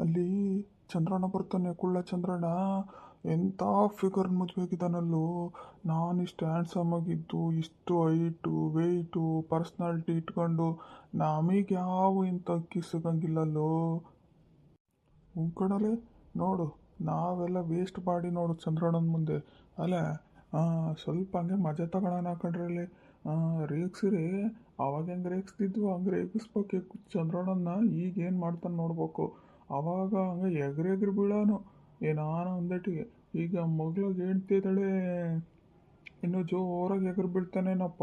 ಅಲ್ಲಿ ಚಂದ್ರಣ್ಣ ಬರ್ತಾನೆ, ಕುಳ್ಳ ಚಂದ್ರಣ್ಣ. ಎಂಥ ಫಿಗರ್ ಮದುವೆ ಆಗಿದ್ದಾನಲ್ಲೋ. ನಾನು ಇಷ್ಟು ಹ್ಯಾಂಡ್ಸಮ್ ಆಗಿದ್ದು, ಇಷ್ಟು ಹೈಟು ವೆಯ್ಟು ಪರ್ಸ್ನಾಲಿಟಿ ಇಟ್ಕೊಂಡು ನಮಗೆ ಯಾವ ಇಂಥ ಅಕ್ಕಿ ಸಿಗಂಗಿಲ್ಲಲ್ಲೋ. ಉಂಕಣಲೆ ನೋಡು, ನಾವೆಲ್ಲ ವೇಸ್ಟ್ ಬಾಡಿ ನೋಡು ಚಂದ್ರಣ್ಣನ ಮುಂದೆ. ಅಲ್ಲ ಸ್ವಲ್ಪ ಹಂಗೆ ಮಜಾ ತಗೊಳ್ಳೋಣ ಹಾಕೊಂಡ್ರಲ್ಲಿ. ರೇಗಿಸಿರಿ. ಅವಾಗ ಹೆಂಗೆ ರೇಗಿಸ್ತಿದ್ವು ಹಂಗೆ ರೇಗಿಸ್ಬೇಕು ಚಂದ್ರಣ್ಣನ. ಈಗ ಏನು ಮಾಡ್ತಾನೆ ನೋಡ್ಬೇಕು. ಅವಾಗ ಹಂಗೆ ಎಗ್ರೆಗ್ರಿ ಬೀಳೋನು ಏನಾನ ಒಂದೇಟಿಗೆ. ಈಗ ಮಗ್ಳಿಗೆ ಹೇಳ್ತಿದ್ದಾಳೆ, ಇನ್ನು ಜೋರಾಗಿ ಎಗರು ಬೀಳ್ತಾನೇನಪ್ಪ.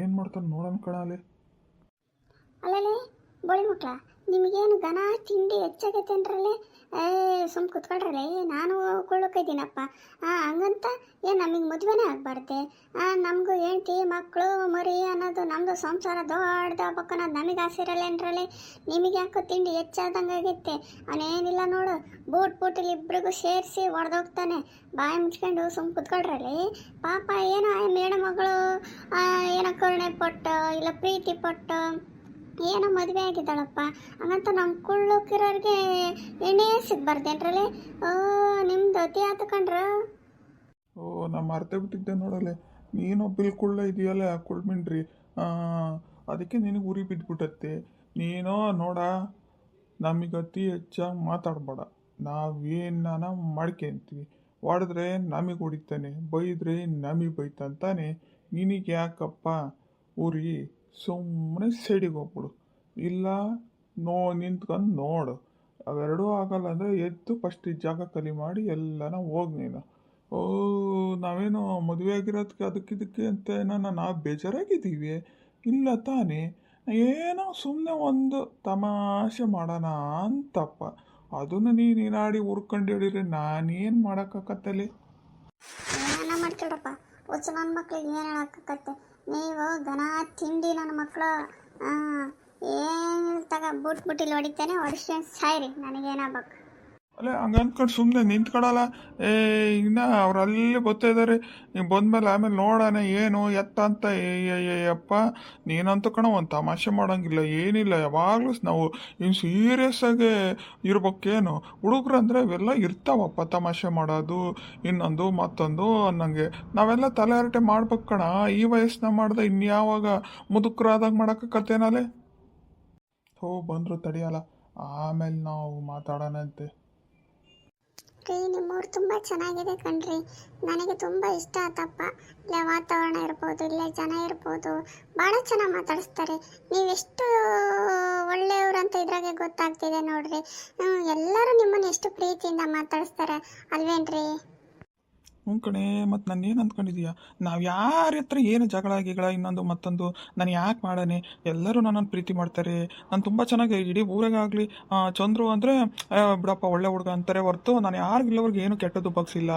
ಏನು ಮಾಡ್ತಾನೆ ನೋಡೋಣ ಕಣಾಲೆ. ಅಲ್ಲೇ ಬೋಳಿ ಮಕ್ಳ, ನಿಮಗೇನು ಘನ ತಿಂಡಿ ಹೆಚ್ಚಾಗೈತೆ ಅಂದ್ರಲ್ಲೇ. ಸುಮ್ ಕುತ್ಕೊಳ್ರಲ್ಲೇ, ನಾನು ಕೊಳ್ಳೋಕಿದ್ದೀನಪ್ಪ. ಹಂಗಂತ ಏನು ನಮಗೆ ಮದುವೆನೇ ಆಗಬಾರ್ದೆ? ನಮಗೂ ಹೆಂಡ್ತಿ ಮಕ್ಕಳು ಮರಿ ಅನ್ನೋದು ನಮ್ಮದು ಸಂಸಾರ ದೊಡ್ಡದಾಗಬೇಕು ಅನ್ನೋದು ನಮಗೆ ಆಸೆ ಇರಲ್ಲ ಅಂದ್ರಲ್ಲೇ. ನಿಮಗೆ ಯಾಕೋ ತಿಂಡಿ ಹೆಚ್ಚಾದಂಗೆ ಆಗೈತೆ. ಅವನೇನಿಲ್ಲ ನೋಡು, ಬೂಟಲ್ಲಿ ಇಬ್ರಿಗೂ ಸೇರಿಸಿ ಹೊಡೆದೋಗ್ತಾನೆ. ಬಾಯಿ ಮುಚ್ಕೊಂಡು ಸುಮ್ ಕುತ್ಕೊಳ್ರಲ್ಲಿ. ಪಾಪ ಏನೋ ಮೇಡ ಮಗಳು ಏನೋ ಕರುಣೆ ಪಟ್ಟು ಇಲ್ಲ ಪ್ರೀತಿ ಪಟ್ಟು ಏನೋ ಮದುವೆ ಆಗಿದ್ದಾಳಪ್ಪ. ಹಂಗಂತ ನಮ್ಮ ಕುಳ್ಳೋಕಿರೋರಿಗೆ ಎಣ್ಣೆ ಸಿಗ್ಬಾರ್ದೇನ್ರಲ್ಲಿ? ನಿಮ್ದು ಅತಿ ಆತ ಕಣ್ರ. ನಾ ಮರ್ತೇ ಬಿಟ್ಟಿದ್ದೆ ನೋಡಲೆ. ನೀನೊಬ್ಬಿಲ್ ಕುಳ್ಳ ಇದೆಯಲ್ಲ ಕುಳ್ಮಿನ್ರಿ. ಅದಕ್ಕೆ ನಿನಗೆ ಉರಿ ಬಿದ್ದುಬಿಟ್ಟತ್ತೆ. ನೀನೋ ನೋಡ, ನಮಗೆ ಅತಿ ಹೆಚ್ಚಾಗಿ ಮಾತಾಡ್ಬೇಡ. ನಾವೇನಾನ ಮಾಡ್ಕೊಂತೀವಿ. ಹೊಡೆದ್ರೆ ನಮಗೆ ಹೊಡಿತಾನೆ, ಬೈದ್ರೆ ನಮಗೆ ಬೈತಂತಾನೆ. ನಿನಗೆ ಯಾಕಪ್ಪ ಉರಿ? ಸುಮ್ಮನೆ ಸೈಡಿಗೆ ಹೋಗ್ಬಿಡು. ಇಲ್ಲ ನಿಂತ್ಕೊಂಡು ನೋಡು. ಅವೆರಡೂ ಆಗಲ್ಲ ಅಂದರೆ ಎದ್ದು ಫಸ್ಟ್ ಈ ಜಾಗ ಖಾಲಿ ಮಾಡಿ ಎಲ್ಲನ ಹೋಗಿ ನೀನು. ನಾವೇನು ಮದುವೆ ಆಗಿರೋದಕ್ಕೆ ಅದಕ್ಕಿದಕ್ಕೆ ಅಂತ ಏನೋ ನಾವು ಬೇಜಾರಾಗಿದ್ದೀವಿ ಇಲ್ಲ ತಾನೇ. ಏನೋ ಸುಮ್ಮನೆ ಒಂದು ತಮಾಷೆ ಮಾಡೋಣ ಅಂತಪ್ಪ. ಅದನ್ನು ನೀನಾಡಿ ಹುರ್ಕೊಂಡು ಹೇಳಿದ್ರೆ ನಾನೇನು ಮಾಡೋಕ್ಕಾಗತ್ತಲ್ಲಿ? ಏನ ಮಾಡ್ಕೊಡಪ್ಪ, ಹುಚ್ಚು ನನ್ನ ಮಕ್ಳಿಗೆ ಏನು ಹೇಳೋಕ್ಕಾಗತ್ತೆ? ನೀವು ಘನ ತಿಂಡಿ ನನ್ನ ಮಕ್ಕಳು. ಏನು ತಗ ಬುಟ್ಟಿಲ್ಲಿ ಹೊಡಿತೇನೆ, ಹೊಡಿಸ್ಕೊಂಡು ಸಾಯ್ರಿ, ನನಗೇನಾಗಬೇಕು. ಅಲ್ಲೇ ಹಂಗೆ ಅಂದ್ಕೊಂಡು ಸುಮ್ಮನೆ ನಿಂತ್ಕೊಳಲ್ಲ. ಇನ್ನು ಅವ್ರು ಅಲ್ಲೇ ಬರ್ತಾ ಇದ್ದಾರೆ. ನೀವು ಬಂದಮೇಲೆ ಆಮೇಲೆ ನೋಡೋಣ ಏನು ಎತ್ತ ಅಂತ. ಅಯ್ಯಪ್ಪ ನೀನಂತೂ ಕಣ ಒಂದು ತಮಾಷೆ ಮಾಡೋಂಗಿಲ್ಲ ಏನಿಲ್ಲ. ಯಾವಾಗಲೂ ನಾವು ಇನ್ನು ಸೀರಿಯಸ್ ಆಗಿ ಇರ್ಬೇಕೇನು. ಹುಡುಗ್ರು ಅಂದರೆ ಇವೆಲ್ಲ ಇರ್ತಾವಪ್ಪ, ತಮಾಷೆ ಮಾಡೋದು ಇನ್ನೊಂದು ಮತ್ತೊಂದು ಅನ್ನಂಗೆ. ನಾವೆಲ್ಲ ತಲೆ ಹರಟೆ ಮಾಡ್ಬೇಕು ಕಣ. ಈ ವಯಸ್ಸನ್ನ ಮಾಡ್ದೆ ಇನ್ಯಾವಾಗ ಮುದುಕರಾದಾಗ ಮಾಡೋಕ್ಕತ್ತೇನಲ್ಲೇ. ಬಂದರು ತಡಿಯಲ್ಲ, ಆಮೇಲೆ ನಾವು ಮಾತಾಡೋಣಂತೆ. ನಿಮ್ಮೂರು ತುಂಬ ಚೆನ್ನಾಗಿದೆ ಕಣ್ರಿ. ನನಗೆ ತುಂಬ ಇಷ್ಟ ಆತಪ್ಪ. ಇಲ್ಲೇ ವಾತಾವರಣ ಇರ್ಬೋದು, ಇಲ್ಲೇ ಜನ ಇರ್ಬೋದು, ಭಾಳ ಚೆನ್ನಾಗಿ ಮಾತಾಡಿಸ್ತಾರೆ. ನೀವೆಷ್ಟು ಒಳ್ಳೆಯವರು ಅಂತ ಇದ್ರಾಗೆ ಗೊತ್ತಾಗ್ತಿದೆ ನೋಡ್ರಿ. ಎಲ್ಲರೂ ನಿಮ್ಮನ್ನು ಎಷ್ಟು ಪ್ರೀತಿಯಿಂದ ಮಾತಾಡಿಸ್ತಾರೆ ಅಲ್ವೇನ್ರಿ? ಕಣೆ, ಮತ್ತು ನಾನು ಏನು ಅಂದ್ಕೊಂಡಿದ್ದೀಯಾ? ನಾವು ಯಾರ ಹತ್ರ ಏನು ಜಗಳ ಗಿಗಳ ಇನ್ನೊಂದು ಮತ್ತೊಂದು ನಾನು ಯಾಕೆ ಮಾಡಾನೆ? ಎಲ್ಲರೂ ನನ್ನನ್ನು ಪ್ರೀತಿ ಮಾಡ್ತಾರೆ. ನಾನು ತುಂಬ ಚೆನ್ನಾಗಿ ಇಡೀ ಊರಾಗಲಿ ಚಂದ್ರು ಅಂದರೆ ಬಿಡಪ್ಪ ಒಳ್ಳೆ ಹುಡುಗ ಅಂತಾರೆ ಹೊರತು ನಾನು ಯಾರಿಗಿಲ್ಲವ್ರಿಗೆ ಏನು ಕೆಟ್ಟದ್ದು ಬಗ್ಸಿಲ್ಲ,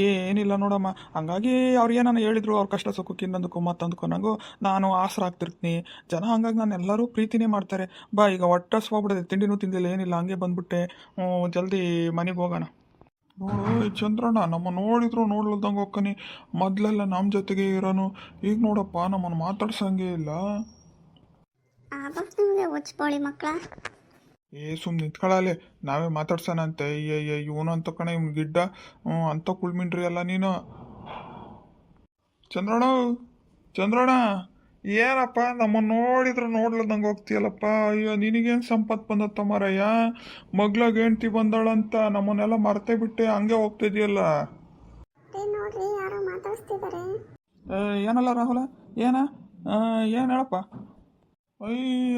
ಏನಿಲ್ಲ ನೋಡಮ್ಮ. ಹಂಗಾಗಿ ಅವ್ರು ಏನನ್ನ ಹೇಳಿದ್ರು, ಅವ್ರ ಕಷ್ಟ ಸುಖಕ್ಕೆ ಇನ್ನೊಂದಕ್ಕೂ ಮತ್ತೊಂದಕ್ಕೂ ನನಗೂ ನಾನು ಆಸರ ಆಗ್ತಿರ್ತೀನಿ ಜನ. ಹಂಗಾಗಿ ನಾನು ಎಲ್ಲರೂ ಪ್ರೀತಿನೇ ಮಾಡ್ತಾರೆ. ಬಾ ಈಗ ಹೊಟ್ಟೆ ಹಸ್ವಾಗ್ಬಿಡೋದೆ, ತಿಂಡಿನೂ ತಿಂದಿಲ್ಲ ಏನಿಲ್ಲ, ಹಂಗೆ ಬಂದ್ಬಿಟ್ಟೆ. ಜಲ್ದಿ ಮನೆಗೆ ಹೋಗೋಣ. ನೋಡು ಚಂದ್ರಣ್ಣ ನಮ್ಮ ನೋಡಿದ್ರು ನೋಡ್ಲದಂಗೆ ಹೋಗ್ಕನಿ. ಮೊದಲೆಲ್ಲ ನಮ್ಮ ಜೊತೆಗೆ ಇರೋನು, ಈಗ ನೋಡಪ್ಪ ನಮ್ಮನ್ನು ಮಾತಾಡ್ಸಂಗೆ ಇಲ್ಲ. ನಿಮಗೆ ಹುಚ್ಚಬೋಳಿ ಮಕ್ಕಳ. ಸುಮ್ಮನೆ ನಿಂತ್ಕೊಳ್ಳಲೆ, ನಾವೇ ಮಾತಾಡ್ಸೋಣಂತೆ. ಇವನು ಅಂತ ಕಣ, ಇವ್ನು ಗಿಡ್ಡ ಅಂತ ಕುಳ್ಮಿನ್ರಿ ಅಲ್ಲ ನೀನು. ಚಂದ್ರಣ್ಣ ಚಂದ್ರಣ್ಣ ಏನಪ್ಪ ನಮ್ಮನ್ನು ನೋಡಿದ್ರು ನೋಡ್ಲದಂಗೆ ಹೋಗ್ತೀಯಲ್ಲಪ್ಪ. ಅಯ್ಯೋ ನಿನಗೇನು ಸಂಪತ್ತು ಬಂದತ್ತ ಮಾರಯ್ಯ. ಮಗ್ಳಾಗ ಹೆಂಡ್ತಿ ಬಂದಾಳಂತ ನಮ್ಮನ್ನೆಲ್ಲ ಮರ್ತೇ ಬಿಟ್ಟೆ, ಹಂಗೆ ಹೋಗ್ತಿದ್ಯಲ್ಲ. ನೋಡ್ರಿ ಯಾರೋ ಮಾತಾಡ್ಸ್ತಿದ್ದಾರೆ. ಏನಲ್ಲ ರಾಹುಲ, ಏನು ಹೇಳಪ್ಪ?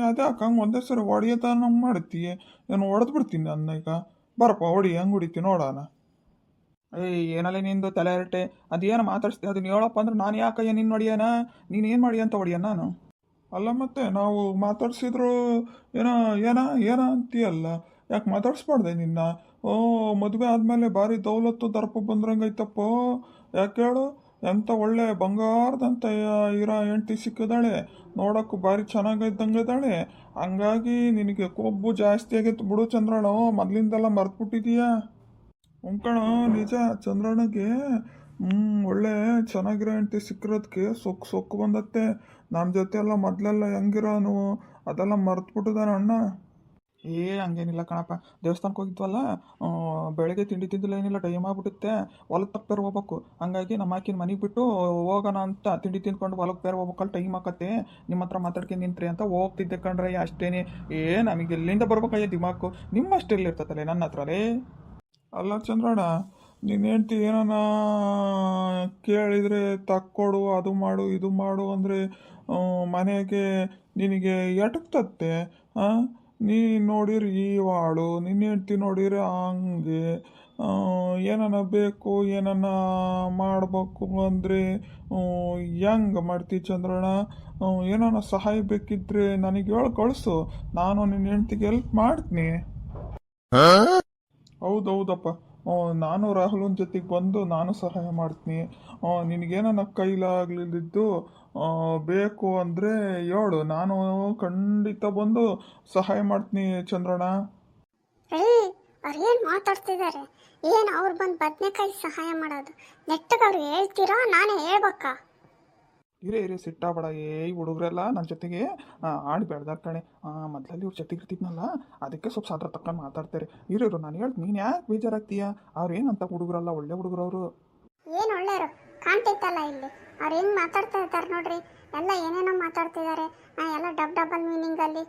ಅದೇ ಹಂಗೆ ಒಂದೇ ಸರಿ ಹೊಡಿಯತ ನಂಗೆ ಮಾಡ್ತೀಯ. ಏನು ಹೊಡೆದು ಬಿಡ್ತೀನಿ ನನ್ನ ಈಗ. ಬರಪ್ಪ ಹೊಡಿ, ಹೆಂಗೆ ಹೊಡಿತೀನಿ ನೋಡೋಣ. ಏನಲ್ಲ ನಿಂದು ತಲೆ ಹರಟೆ. ಅದೇನು ಮಾತಾಡ್ಸ್ತೀವಿ ಅದನ್ನ ಹೇಳಪ್ಪ ಅಂದ್ರೆ ನಾನು ಯಾಕಯ್ಯ ನಿನ್ನ ಹೊಡಿಯೋಣ? ನೀನು ಏನು ಮಾಡಿ ಅಂತ ಹೊಡಿಯೋಣ ನಾನು? ಅಲ್ಲ ಮತ್ತೆ ನಾವು ಮಾತಾಡ್ಸಿದ್ರು ಏನೋ ಏನ ಅಂತೀಯಲ್ಲ, ಯಾಕೆ ಮಾತಾಡ್ಸ್ಬಾರ್ದೆ ನಿನ್ನ? ಮದುವೆ ಆದಮೇಲೆ ಭಾರಿ ದೌಲತ್ತು ದರ್ಪ ಬಂದ್ರಂಗೈತಪ್ಪ. ಯಾಕೆ ಹೇಳು? ಎಂಥ ಒಳ್ಳೆ ಬಂಗಾರದಂತ ಇರೋ ಹೆಂಡ್ತಿ ಸಿಕ್ಕಿದಾಳೆ, ನೋಡೋಕ್ಕೂ ಭಾರಿ ಚೆನ್ನಾಗಿದ್ದಂಗೆ ಇದ್ದಾಳೆ. ಹಂಗಾಗಿ ನಿನಗೆ ಕೊಬ್ಬು ಜಾಸ್ತಿ ಆಗೈತೆ ಬಿಡು ಚಂದ್ರಣ್ಣ. ಮೊದಲಿಂದೆಲ್ಲ ಮರ್ತ್ಬಿಟ್ಟಿದೀಯಾ? ಕಣ ನಿಜ. ಚಂದ್ರಣ್ಣಗೆ ಒಳ್ಳೆ ಚೆನ್ನಾಗಿರೋ ಹೆಂಡ್ತಿ ಸಿಕ್ಕಿರೋದಕ್ಕೆ ಸೊಕ್ಕು ಬಂದತ್ತೆ. ನಮ್ಮ ಜೊತೆ ಎಲ್ಲ ಮೊದಲೆಲ್ಲ ಹೆಂಗಿರೋನು ಅದೆಲ್ಲ ಮರ್ತ್ಬಿಟ್ಟಿದಾನ ಅಣ್ಣ. ಹಂಗೇನಿಲ್ಲ ಕಣಪ್ಪ. ದೇವಸ್ಥಾನಕ್ಕೆ ಹೋಗಿದ್ವಲ್ಲ, ಬೆಳಗ್ಗೆ ತಿಂಡಿ ತಿಂದಿಲ್ಲ ಏನಿಲ್ಲ, ಟೈಮ್ ಆಗ್ಬಿಡುತ್ತೆ, ಹೊಲಕ್ಕೆ ತಪ್ಪೇರ್ ಹೋಗ್ಬೇಕು. ಹಂಗಾಗಿ ನಮ್ಮ ಆಕಿನ ಮನೆಗೆ ಬಿಟ್ಟು ಹೋಗೋಣ ಅಂತ ತಿಂಡಿ ತಿಂದ್ಕೊಂಡು ಹೊಲಕ್ಕೆ ಬೇರೆ ಹೋಗ್ಬೇಕಲ್ಲ, ಟೈಮ್ ಆಕತ್ತೆ, ನಿಮ್ಮ ಹತ್ರ ಮಾತಾಡ್ಕೊಂಡು ನಿಂತ್ರಿ ಅಂತ ಹೋಗ್ತಿದ್ದೆ ಕಣ್ರೆ. ಅಷ್ಟೇನೆ. ನಮಗೆ ಎಲ್ಲಿಂದ ಬರ್ಬೇಕಯ್ಯ ದಿಮಾಕು, ನಿಮ್ಮಷ್ಟು ಎಲ್ಲಿರ್ತತಲ್ಲ ನನ್ನ ಹತ್ರಲೇ. ಅಲ್ಲ ಚಂದ್ರಣ್ಣ, ನೀನು ಹೇಳ್ತಿ ಏನಾನ ಕೇಳಿದರೆ ತಕ್ಕೊಡು, ಅದು ಮಾಡು ಇದು ಮಾಡು ಅಂದರೆ ಮನೆಗೆ ನಿನಗೆ ಎಟಕ್ತತ್ತೆ. ನೀ ನೋಡಿರಿ ಈ ವಾಳು, ನಿನ್ನ ಹೆಂಡ್ತಿ ನೋಡಿರಿ ಹಂಗೆ. ಏನನ ಬೇಕು ಏನನ ಮಾಡಬೇಕು ಅಂದರೆ ಹೆಂಗೆ ಮಾಡ್ತಿ ಚಂದ್ರಣ್ಣ? ಏನಾನ ಸಹಾಯ ಬೇಕಿದ್ರೆ ನನಗೆ ಹೇಳಿ ಕಳಿಸು, ನಾನು ನಿನ್ನ ಹೆಂಡ್ತಿಗೆ ಹೆಲ್ಪ್ ಮಾಡ್ತೀನಿ. ಹೌದೌದಪ್ಪ. ನಾನು ರಾಹುಲನ ಜೊತೆಗೆ ಬಂದು ನಾನು ಸಹಾಯ ಮಾಡ್ತೀನಿ. ನಿನಗೇನ ಕೈಲಾಗಲಿದ್ದು ಬೇಕು ಅಂದರೆ ಹೇಳು, ನಾನು ಖಂಡಿತ ಬಂದು ಸಹಾಯ ಮಾಡ್ತೀನಿ ಚಂದ್ರಣ್ಣ. ಅವ್ರು ಏನು ಮಾತಾಡ್ತಿದ್ದಾರೆ? ಏನು ಅವ್ರು ಬಂದು ಬದನೆಕಾಯಿ ಸಹಾಯ ಮಾಡೋದು? ನೆಟ್ಟಗೆ ಅವ್ರು ಹೇಳ್ತೀರೋ ನಾನೇ ಹೇಳ್ಬೇಕಾ? ಇರೇ ಸಿಟ್ಟಾಬೇಡ. ಈ ಹುಡುಗರೆಲ್ಲ ನನ್ನ ಜೊತೆಗೆ ಆಡಿ ಬೆಳ್ದಾರ ಕಣೆ. ಮೊದಲಲ್ಲಿ ಇವ್ರ ಜೊತೆಗೆ ಇರ್ತಿದ್ನಲ್ಲ, ಅದಕ್ಕೆ ಸ್ವಲ್ಪ ಸಾದ್ರ ತಕ್ಕ ಮಾತಾಡ್ತಾರೆ. ಇರೋರು ನಾನು ಹೇಳ್ತೀನಿ, ನೀನು ಯಾಕೆ ಬೇಜಾರಾಗ್ತೀಯ? ಅವ್ರು ಏನಂತ ಹುಡುಗರಲ್ಲ, ಒಳ್ಳೆ ಹುಡುಗರವರು. ಏನು ಒಳ್ಳೆಯವರು ಕಾಣ್ತೈತಲ್ಲ ಇಲ್ಲಿ. ಅವ್ರು ಹೆಂಗೆ ಮಾತಾಡ್ತಾ ಇದ್ದಾರೆ ನೋಡ್ರಿ, ಎಲ್ಲ ಏನೇನೋ ಮಾತಾಡ್ತಿದ್ದಾರೆ, ಎಲ್ಲ ಡಬಲ್ ಮೀನಿಂಗಲ್ಲಿ.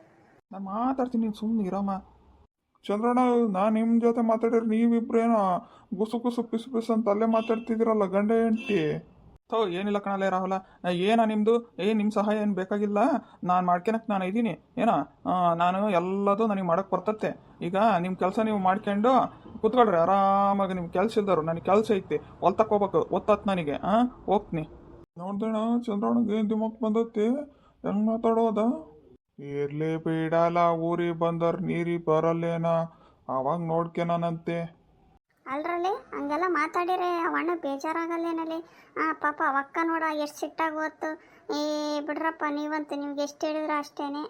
ನಾನು ಮಾತಾಡ್ತೀನಿ, ನೀನು ಸುಮ್ಮನೆ ಇರಮ್ಮ. ಚಂದ್ರಣ್ಣ, ನಾನು ನಿಮ್ಮ ಜೊತೆ ಮಾತಾಡಿದ್ರೆ ನೀವಿಬ್ರೇನೋ ಗುಸು ಗುಸು ಪಿಸು ಪಿಸು ಅಂತ ಅಲ್ಲೇ ಮಾತಾಡ್ತಿದ್ದೀರಲ್ಲ ಗಂಡ ಹೆಂಡ್ತಿ. ಏನಿಲ್ಲ ಕಣಲೇ ರಾಹುಲ, ನಿಮ್ಮದು ನಿಮ್ಮ ಸಹಾಯ ಏನು ಬೇಕಾಗಿಲ್ಲ, ನಾನು ಮಾಡ್ಕೊಳಕ್ಕೆ ನಾನು ಇದ್ದೀನಿ. ನಾನು ಎಲ್ಲದು ನನಗೆ ಮಾಡೋಕ್ಕೆ ಬರ್ತತ್ತೆ. ಈಗ ನಿಮ್ಮ ಕೆಲಸ ನೀವು ಮಾಡ್ಕೊಂಡು ಕೂತ್ಕೊಳ್ರಿ ಆರಾಮಾಗಿ. ನಿಮ್ಮ ಕೆಲಸ ಇಲ್ದರು, ನನಗೆ ಕೆಲಸ ಐತಿ, ಹೊಲ್ ತಗೋಬೇಕು, ಒತ್ತತ್ತು ನನಗೆ. ಹೋಗ್ತೀನಿ. ನೋಡ್ದೇಣ ಚಂದ್ರಣ್ಣಗೆ ಏನು ದಿಮಾಕ್ ಬಂದತ್ತೆ, ಹೆಂಗೆ ಮಾತಾಡೋದ? ಇರ್ಲಿ ಬಿಡಲ್ಲ, ಊರಿಗೆ ಬಂದರ್ ನೀರಿಗೆ ಬರಲ್ಲೇನ, ಅವಾಗ ನೋಡ್ಕೆನಂತೆ. ಅಲ್ರಲ್ಲಿ ಹಂಗೆಲ್ಲ ಮಾತಾಡಿರೆ ಅವಣ್ಣ ಬೇಜಾರಾಗಲ್ಲೇನಲ್ಲಿ? ಪಾಪ ಅವಕ್ಕ ನೋಡ ಎಷ್ಟು ಸಿಟ್ಟಾಗಿ ಹೋತು. ಬಿಡ್ರಪ್ಪ, ನೀವಂತ ನಿಮ್ಗೆ ಎಷ್ಟು ಹೇಳಿದ್ರೆ ಅಷ್ಟೇನೆ.